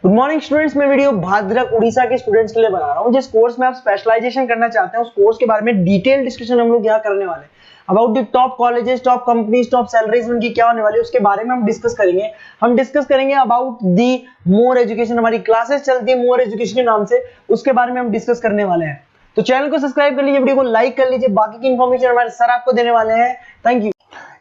Good morning students. मैं video Bhadrak Orissa के students के लिए बना रहा हूँ। जिस कोर्स में आप स्पेशलाइजेशन करना चाहते हैं उस कोर्स के बारे में डिटेल डिस्कशन हम लोग यहाँ करने वाले हैं। About the top colleges, top companies, top salaries उनकी क्या होने वाली है उसके बारे में हम डिस्कस करेंगे। हम डिस्कस करेंगे अबाउट दी मोर एजुकेशन, हमारी क्लासेस चलती है मोर एजुकेशन के नाम से, उसके बारे में हम डिस्कस करने वाले हैं। तो चैनल को सब्सक्राइब कर लीजिए, वीडियो को लाइक कर लीजिए। बाकी की इन्फॉर्मेशन हमारे सर आपको देने वाले हैं। Thank you.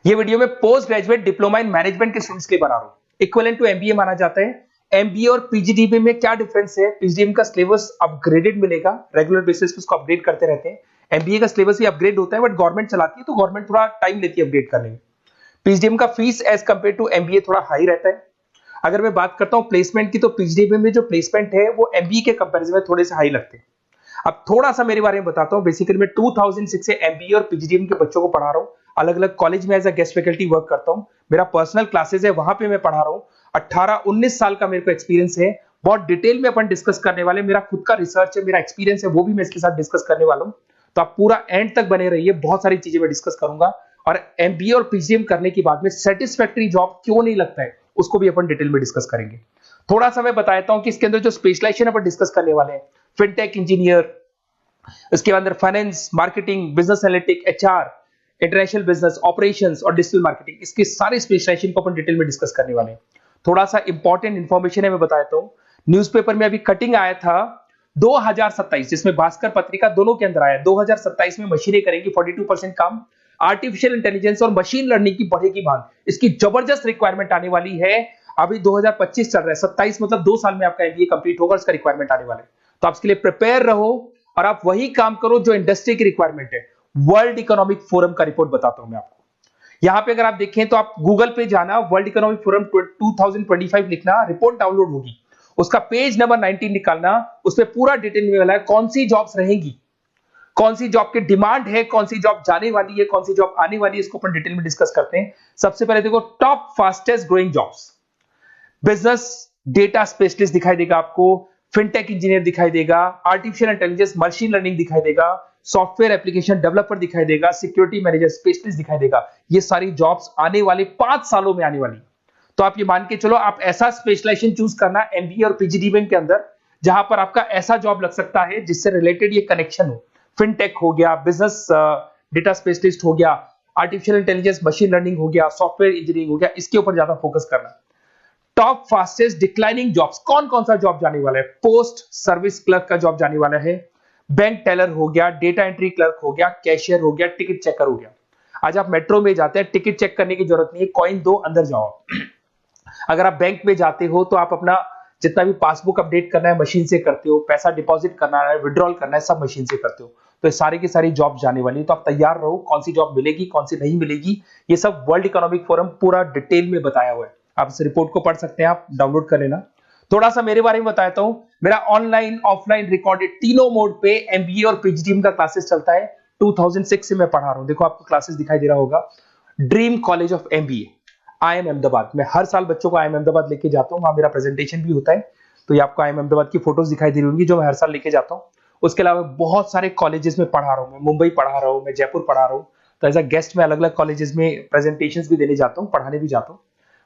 ये वीडियो में post graduate diploma in management के स्टूडेंट्स के लिए बना रहा हूं। इक्विवेलेंट टू एमबीए माना जाता है। एमबीए और पीजीडीबी में क्या डिफरेंस है? पीजीडीबी का सिलेबस अपग्रेडेड मिलेगा, रेगुलर बेसिस पे उसको अपडेट करते रहते हैं। एमबीए का सिलेबस भी अपग्रेड होता है, बट गवर्नमेंट चलाती है तो गवर्नमेंट थोड़ा टाइम लेती है अपडेट करने में। पीजीडीबी का fees as compare to MBA थोड़ा हाई रहता है। अगर मैं बात करता हूं प्लेसमेंट की, तो पीजीडीबी में जो प्लेसमेंट है वो एमबीए के कंपेरिजन में थोड़े से हाई लगते हैं। अब थोड़ा सा मेरे बारे में बताता हूं। बेसिकली मैं 2006 से एमबीए और पीजीडीबी के बच्चों को पढ़ा रहा हूं। अलग अलग कॉलेज में as a guest faculty work करता हूं। मेरा पर्सनल क्लासेस है, वहां पे मैं पढ़ा रहा हूं। 18-19 साल का मेरे को एक्सपीरियंस है। बहुत डिटेल में अपन डिस्कस करने वाले। मेरा खुद का रिसर्च है, मेरा एक्सपीरियंस है, वो भी मैं इसके साथ डिस्कस करने वाला हूं। तो आप पूरा एंड तक बने रहिए, बहुत सारी चीजें मैं डिस्कस करूंगा। और एमबीए और पीजीडीबी करने के बाद में सेटिस्फैक्टरी जॉब क्यों नहीं लगता है उसको भी अपन डिटेल में डिस्कस करेंगे। थोड़ा सा मैं बताता हूं कि इसके अंदर जो स्पेशलाइजेशन अपन डिस्कस करने वाले हैं, फिनटेक इंजीनियर, इसके अंदर finance, marketing, business analytic, HR, international business, operations और डिजिटल मार्केटिंग, इसके सारे स्पेशलाइजेशन को अपन डिटेल में डिस्कस करने वाले हैं। थोड़ा सा इंपॉर्टेंट इंफॉर्मेशन है, मैं बताता हूं। न्यूज़पेपर में अभी कटिंग आया था 2027, जिसमें भास्कर पत्रिका दोनों के अंदर आया। 2027 में मशीनें करेंगी 42% काम। आर्टिफिशियल इंटेलिजेंस और मशीन लर्निंग की बढ़ेगी मांग, इसकी जबरदस्त रिक्वायरमेंट आने वाली है। अभी 2025 चल रहा है, 27 मतलब 2 साल में आपका एमबीए कंप्लीट होगा, इसका रिक्वायरमेंट आने वाला है। तो आप इसके लिए प्रिपेयर रहो और आप वही काम करो जो इंडस्ट्री की रिक्वायरमेंट है। वर्ल्ड इकोनॉमिक फोरम का रिपोर्ट बताता हूं मैं आपको। यहां पे अगर आप देखें तो आप गूगल पे जाना, वर्ल्ड इकोनॉमिक फोरम 2025 लिखना, रिपोर्ट डाउनलोड होगी। उसका पेज नंबर 19 निकालना, उसमें पूरा डिटेल में मिला है कौन सी जॉब्स रहेंगी, कौन सी जॉब की डिमांड है, कौन सी जॉब जाने वाली है, कौन सी जॉब आने वाली है। इसको अपन डिटेल में डिस्कस करते हैं। सबसे पहले देखो, top fastest growing jobs. Business data specialist दिखाई देगा आपको, फिनटेक इंजीनियर दिखाई देगा, आर्टिफिशियल इंटेलिजेंस मशीन लर्निंग दिखाई देगा, सॉफ्टवेयर एप्लीकेशन डेवलपर दिखाई देगा, सिक्योरिटी मैनेजर स्पेशलिस्ट दिखाई देगा। ये सारी जॉब्स आने वाले 5 सालों में आने वाली। तो आप ये मान के चलो, आप ऐसा स्पेशलाइजेशन चूज करना एमबीए और पीजीडीबी के अंदर जहां पर आपका ऐसा जॉब लग सकता है जिससे रिलेटेड ये कनेक्शन हो। फिनटेक हो गया, बिजनेस डेटा स्पेशलिस्ट हो गया, आर्टिफिशियल इंटेलिजेंस मशीन लर्निंग हो गया, सॉफ्टवेयर इंजीनियरिंग हो गया, इसके ऊपर ज्यादा फोकस करना। टॉप फास्टेस्ट डिक्लाइनिंग जॉब्स, कौन कौन सा जॉब जाने वाला है? पोस्ट सर्विस क्लर्क का जॉब जाने वाला है, बैंक टेलर हो गया, डेटा एंट्री क्लर्क हो गया, कैशियर हो गया, टिकट चेकर हो गया। आज आप मेट्रो में जाते हैं, टिकट चेक करने की जरूरत नहीं है, कॉइन दो अंदर जाओ। अगर आप बैंक में जाते हो तो आप अपना जितना भी पासबुक अपडेट करना है मशीन से करते हो, पैसा डिपॉजिट करना है, विड्रॉल करना है, सब मशीन से करते हो। तो ये सारी की सारी जॉब जाने वाली है। तो आप तैयार रहो, कौन सी जॉब मिलेगी, कौन सी नहीं मिलेगी, ये सब वर्ल्ड इकोनॉमिक फोरम पूरा डिटेल में बताया हुआ है। आप इस रिपोर्ट को पढ़ सकते हैं, आप डाउनलोड कर लेना। थोड़ा सा मेरे बारे में बताता हूं। मेरा ऑनलाइन ऑफलाइन रिकॉर्डेड तीनों मोड पे एमबीए और पीजीडीबी का क्लासेस चलता है। 2006 से मैं पढ़ा रहा हूं। देखो आपको क्लासेस दिखाई दे रहा होगा, dream college of MBA, IIM Ahmedabad. मैं हर साल बच्चों को आईएम अहमदाबाद लेके जाता हूं, वहां मेरा प्रेजेंटेशन भी होता है। तो ये आपको आईएम अहमदाबाद की फोटोज दिखाई दे रही होंगी जो मैं हर साल लेके जाता हूं। उसके अलावा बहुत सारे कॉलेजेस में पढ़ा रहा हूं। मैं मुंबई पढ़ा रहा हूं, मैं जयपुर पढ़ा रहा हूं। तो एज अ गेस्ट में अलग अलग कॉलेजेस में प्रेजेंटेशंस भी देने जाता हूं, पढ़ाने भी जाता हूं।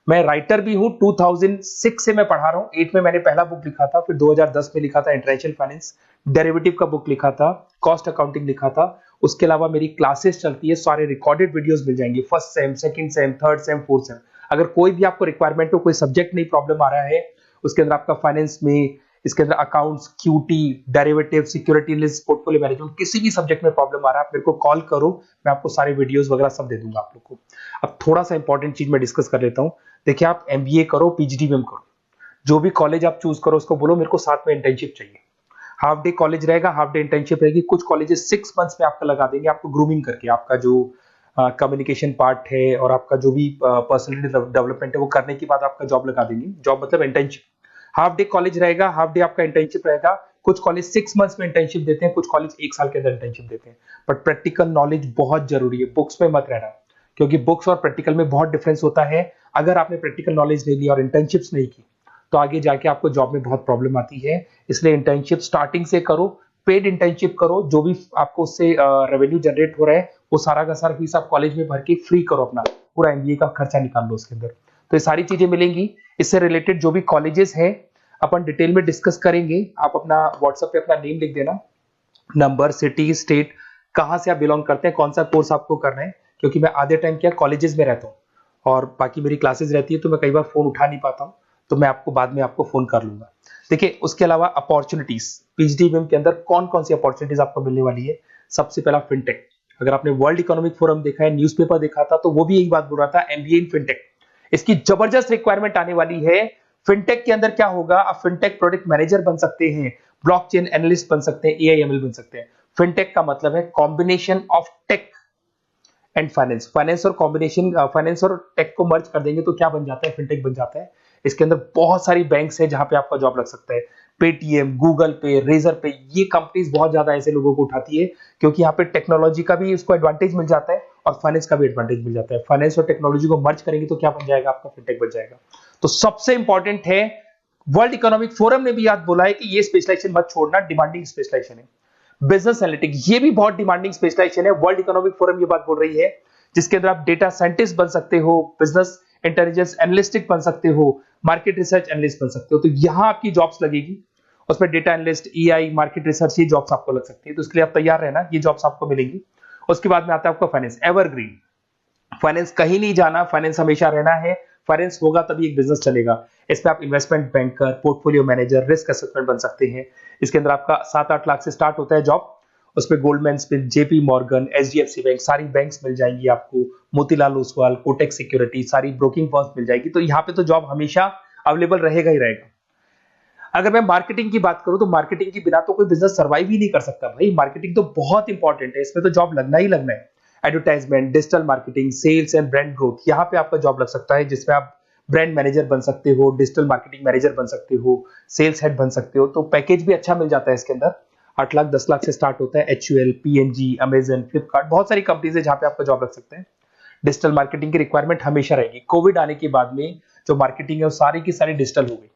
मैं राइटर भी हूं। 2006 से मैं पढ़ा रहा हूं। 8 में मैंने पहला बुक लिखा था, फिर 2010 में लिखा था इंटरनेशनल फाइनेंस, डेरिवेटिव का बुक लिखा था, कॉस्ट अकाउंटिंग लिखा था। उसके अलावा मेरी क्लासेस चलती है, सारे रिकॉर्डेड वीडियोस मिल जाएंगे, first sem, second same, third same, fourth same. अगर कोई भी आपको रिक्वायरमेंट हो, कोई सब्जेक्ट नहीं प्रॉब्लम आ रहा है, उसके अंदर आपका फाइनेंस में, इसके अंदर accounts, QT, derivative, security list, portfolio management, किसी भी सब्जेक्ट में प्रॉब्लम आ रहा है, आप मेरे को कॉल करो, मैं आपको सारे वीडियोस वगैरह सब दे दूंगा आप लोग को। अब थोड़ा सा इंपॉर्टेंट चीज मैं डिस्कस कर लेता हूं। देखिए, आप एमबीए करो, पीजीडीबी करो, जो भी कॉलेज आप चूज करो उसको बोलो मेरे को साथ में इंटर्नशिप चाहिए। हाफ डे कॉलेज रहेगा, हाफ डे इंटर्नशिप रहेगी। कुछ कॉलेजेस 6 मंथ्स में आपका लगा देंगे, आपको ग्रूमिंग करके, आपका जो कम्युनिकेशन पार्ट है और आपका जो भी पर्सनैलिटी डेवलपमेंट है वो करने के बाद आपका जॉब लगा देंगे। जॉब मतलब इंटर्नशिप। हाफ डे कॉलेज रहेगा, हाफ डे आपका इंटर्नशिप रहेगा। कुछ कॉलेज 6 मंथ्स में इंटर्नशिप देते हैं, कुछ कॉलेज 1 साल के अंदर इंटर्नशिप देते हैं। बट प्रैक्टिकल नॉलेज बहुत जरूरी है, बुक्स में मत रहना, क्योंकि बुक्स और प्रैक्टिकल में बहुत डिफरेंस होता है। अगर आपने प्रैक्टिकल नॉलेज नहीं ली और इंटर्नशिप्स नहीं की तो आगे जाके आपको जॉब में बहुत प्रॉब्लम आती है। इसलिए इंटर्नशिप स्टार्टिंग से करो, पेड इंटर्नशिप करो, जो भी आपको उससे रेवेन्यू जनरेट हो रहा है वो सारा का सारा फीस आप कॉलेज में भर के फ्री करो, अपना पूरा एमबीए का खर्चा निकाल लो उसके अंदर। तो ये सारी चीजें मिलेंगी। इससे रिलेटेड जो भी कॉलेजेस है अपन डिटेल में डिस्कस करेंगे। आप अपना व्हाट्सएप पे अपना नेम लिख देना, नंबर, सिटी, स्टेट, कहाँ से आप बिलोंग करते हैं, कौन सा कोर्स आपको करना है, क्योंकि मैं आधे टाइम क्या कॉलेजेस में रहता हूँ और बाकी मेरी क्लासेस रहती है, तो मैं कई बार फोन उठा नहीं पाता हूँ, तो मैं आपको बाद में आपको फोन कर लूंगा। देखिए, उसके अलावा अपॉर्चुनिटीज पीजीडीबीएम के अंदर कौन कौन सी अपॉर्चुनिटीज आपको मिलने वाली है। सबसे पहला फिनटेक। अगर आपने वर्ल्ड इकोनॉमिक फोरम देखा है, न्यूज़पेपर देखा था, तो वो भी यही बात बोल रहा था, एमबीए इन फिनटेक। इसकी जबरदस्त रिक्वायरमेंट आने वाली है। फिनटेक के अंदर क्या होगा, आप फिनटेक प्रोडक्ट मैनेजर बन सकते हैं, ब्लॉकचेन एनालिस्ट बन सकते हैं, एआईएमएल बन सकते हैं। फिनटेक का मतलब है combination of tech and finance. Finance और कॉम्बिनेशन, फाइनेंस और टेक को मर्ज कर देंगे तो क्या बन जाता है, फिनटेक बन जाता है। इसके अंदर बहुत सारी बैंक्स है जहां पे आपका जॉब लग सकता है। पेटीएम, गूगल पे, रेजर पे, ये कंपनीज बहुत ज्यादा ऐसे लोगों को उठाती है, क्योंकि यहाँ पे टेक्नोलॉजी का भी उसको एडवांटेज मिल जाता है और फाइनेंस का भी एडवांटेज मिल जाता है। फाइनेंस और टेक्नोलॉजी को मर्ज करेंगे तो क्या बन जाएगा, आपका फिनटेक बन जाएगा। तो सबसे इंपॉर्टेंट है, वर्ल्ड इकोनॉमिक फोरम ने भी याद बोला है कि ये स्पेशलाइजेशन मत छोड़ना, डिमांडिंग स्पेशलाइजेशन है। बिजनेस एनालिटिक, ये भी बहुत डिमांडिंग स्पेशलाइजेशन है। वर्ल्ड इकोनॉमिक फोरम ये बात बोल रही है, जिसके अंदर आप डेटा साइंटिस्ट बन सकते हो, बिजनेस इंटेलिजेंस एनालिस्टिक बन सकते हो, मार्केट रिसर्च एनालिस्ट बन सकते हो। तो यहां आपकी जॉब्स लगेगी, उसमें data analyst, EI, market research, ये जॉब्स आपको लग सकती है। तो इसके लिए आप तैयार रहना, ये जॉब्स आपको मिलेंगी। उसके बाद में आता है आपका फाइनेंस, एवरग्रीन। फाइनेंस कहीं नहीं जाना, फाइनेंस हमेशा रहना है। फाइनेंस होगा तभी एक बिजनेस चलेगा। इसमें आप investment banker, portfolio manager, risk assessment बन सकते हैं। इसके अंदर आपका 7-8 लाख से स्टार्ट होता है जॉब। उसमें Goldman Smith, JP Morgan, HDFC bank, सारी बैंक्स मिल जाएंगी आपको, मोतीलाल ओसवाल, कोटक सिक्योरिटी, सारी ब्रोकिंग फर्म्स मिल जाएगी। तो यहाँ पे तो जॉब हमेशा अवेलेबल रहेगा ही रहेगा। अगर मैं मार्केटिंग की बात करूं तो मार्केटिंग के बिना तो कोई बिजनेस सर्वाइव ही नहीं कर सकता भाई। मार्केटिंग तो बहुत इंपॉर्टेंट है, इसमें तो जॉब लगना ही लगना है। Advertisement, digital marketing, sales and brand growth, यहाँ पे आपका जॉब लग सकता है, जिसमें आप ब्रांड मैनेजर बन सकते हो, डिजिटल मार्केटिंग मैनेजर बन सकते हो, सेल्स हेड बन सकते हो। तो पैकेज भी अच्छा मिल जाता है इसके अंदर, 8 लाख 10 लाख से स्टार्ट होता है। एचयूएल, पीएनजी, अमेजन, फ्लिपकार्ट, बहुत सारी कंपनीज है जहां पे आपका जॉब लग सकते हैं। डिजिटल मार्केटिंग की रिक्वायरमेंट हमेशा रहेगी। कोविड आने के बाद में जो मार्केटिंग है वो सारी की सारी डिजिटल हो गई।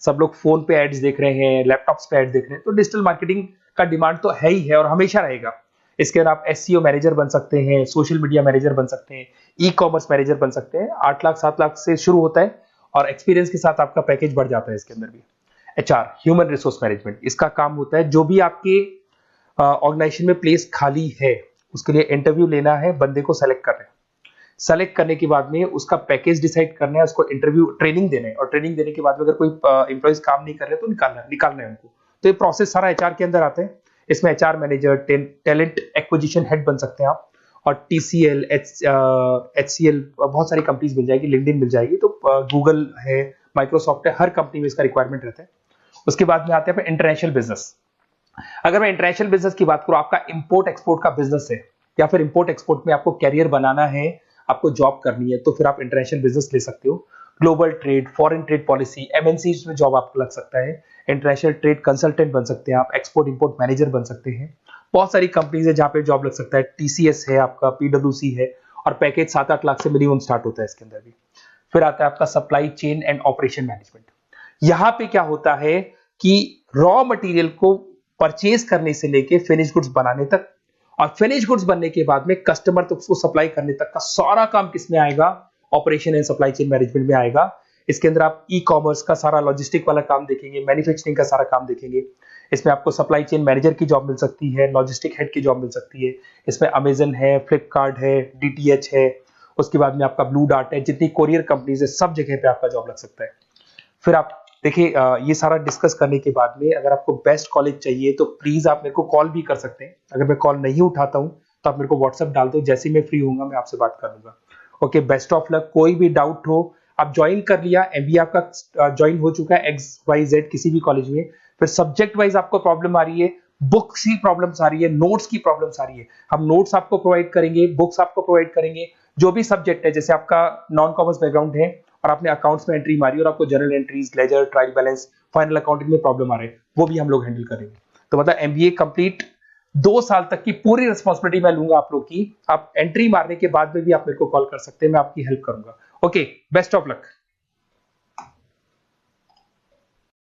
सब लोग फोन पे एड्स देख रहे हैं, लैपटॉप्स पे एड्स देख रहे हैं, तो डिजिटल मार्केटिंग का डिमांड तो है ही है और हमेशा रहेगा। इसके अंदर आप एसईओ मैनेजर बन सकते हैं, सोशल मीडिया मैनेजर बन सकते हैं, ई कॉमर्स मैनेजर बन सकते हैं। 8 लाख 7 लाख से शुरू होता है और एक्सपीरियंस के साथ आपका पैकेज बढ़ जाता है इसके अंदर भी। एचआर, ह्यूमन रिसोर्स मैनेजमेंट, इसका काम होता है जो भी आपके ऑर्गेनाइजेशन में प्लेस खाली है उसके लिए इंटरव्यू लेना है, बंदे को सेलेक्ट करना है। सेलेक्ट करने के बाद में उसका पैकेज डिसाइड करना है, उसको इंटरव्यू ट्रेनिंग देना है और ट्रेनिंग देने के बाद में अगर कोई एम्प्लॉइज काम नहीं कर रहे तो निकालना है उनको। तो ये प्रोसेस सारा एचआर के अंदर आता है। इसमें HR manager, talent acquisition head बन सकते हैं आप, और टीसीएल, एचसीएल, बहुत सारी कंपनीज मिल जाएगी, लिंक्डइन मिल जाएगी, तो गूगल है, माइक्रोसॉफ्ट है, हर कंपनी में इसका रिक्वायरमेंट रहता है। उसके बाद में आते हैं इंटरनेशनल बिजनेस। अगर मैं इंटरनेशनल बिजनेस की बात करूं, आपका इंपोर्ट एक्सपोर्ट का बिजनेस है या फिर इंपोर्ट एक्सपोर्ट में आपको कैरियर बनाना है, आपको जॉब करनी है, तो फिर आप इंटरनेशनल बिजनेस ले सकते हो। Global trade, foreign trade policy, MNCs में जॉब आपको लग सकता है। इंटरनेशनल ट्रेड कंसल्टेंट बन सकते हैं आप, एक्सपोर्ट इंपोर्ट मैनेजर बन सकते हैं। बहुत सारी कंपनीज है जहां पे जॉब लग सकता है। टीसीएस है आपका, पीडब्ल्यूसी है, और पैकेज 7-8 लाख से मिनिमम स्टार्ट होता है इसके अंदर भी। फिर आता है आपका supply chain and operation management. यहां पे क्या होता है कि रॉ मटेरियल को परचेज करने से लेके फिनिश गुड्स बनाने तक, और फिनिश गुड्स बनने के बाद में कस्टमर तक उसको सप्लाई करने तक का सारा काम किसमें आएगा, operation and supply chain management में आएगा। इसके अंदर आप ई कॉमर्स का सारा लॉजिस्टिक वाला काम देखेंगे, मैन्युफैक्चरिंग का सारा काम देखेंगे। इसमें आपको सप्लाई चेन मैनेजर की जॉब मिल सकती है, लॉजिस्टिक हेड की जॉब मिल सकती है। इसमें अमेजन है, फ्लिपकार्ट है, डीटीएच है, उसके बाद में आपका ब्लू डार्ट है, जितनी कोरियर कंपनीज है सब जगह पे आपका जॉब लग सकता है। फिर आप देखिए, ये सारा डिस्कस करने के बाद में अगर आपको बेस्ट कॉलेज चाहिए तो प्लीज आप मेरे को कॉल भी कर सकते हैं। अगर मैं कॉल नहीं उठाता हूं तो आप मेरे को व्हाट्सएप डाल दो, जैसे ही मैं फ्री होऊंगा मैं आपसे बात कर लूंगा। Okay, best of luck. कोई भी डाउट हो, आप ज्वाइन कर लिया, एमबीए आपका ज्वाइन हो चुका है XYZ किसी भी कॉलेज में, फिर सब्जेक्ट वाइज आपको प्रॉब्लम आ रही है, बुक्स की प्रॉब्लम्स आ रही है, नोट्स की प्रॉब्लम्स आ रही है, हम नोट्स आपको प्रोवाइड करेंगे, बुक्स आपको प्रोवाइड करेंगे। जो भी सब्जेक्ट है, जैसे आपका नॉन कॉमर्स बैकग्राउंड है और आपने अकाउंट्स में एंट्री मारी और आपको general entries, ledger, trial balance, final accounting में प्रॉब्लम आ रहे हैं, वो भी हम लोग हैंडल करेंगे। तो मतलब एमबीए कंप्लीट 2 साल तक की पूरी रिस्पॉन्सिबिलिटी मैं लूंगा आप लोग की। आप एंट्री मारने के बाद में भी आप मेरे को कॉल कर सकते हैं, मैं आपकी हेल्प करूंगा। Okay, best of luck.